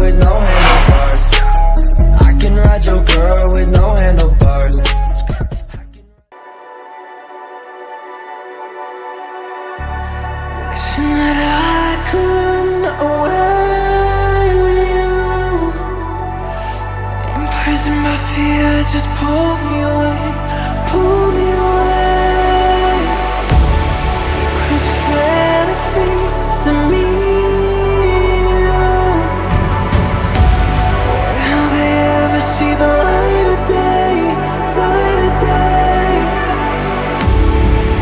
with no handlebars. I can ride your girl with no handlebars. Wishing that I could run away with you. Imprisoned by fear, just pull me away, pull me away. Secret fantasies of me. Will they ever see the light of day, light of day?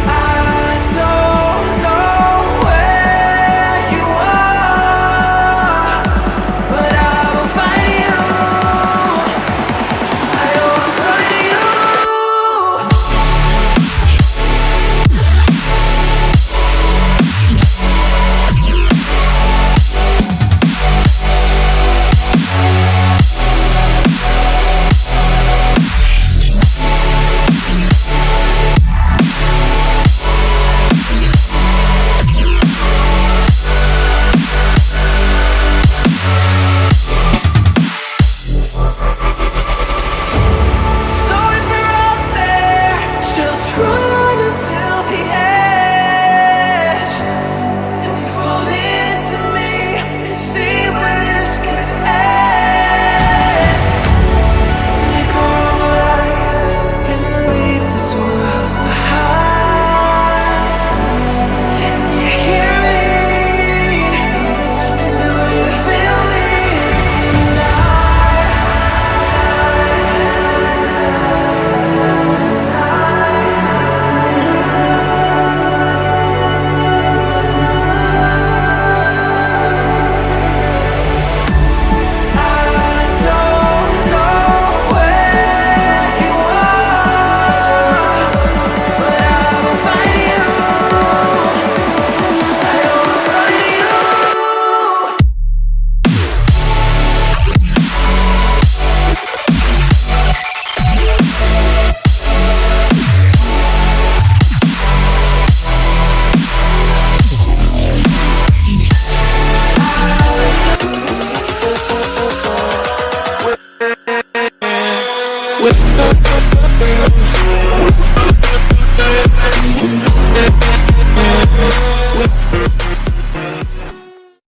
I don't know where you are, but I will find you. I will find you. So if you're out there, just run until the edge and fall into me and see where this could end. Make our own life and leave this world behind. Can you hear me? Do you feel me? I don't know where you are, but I will find you. I will find you. With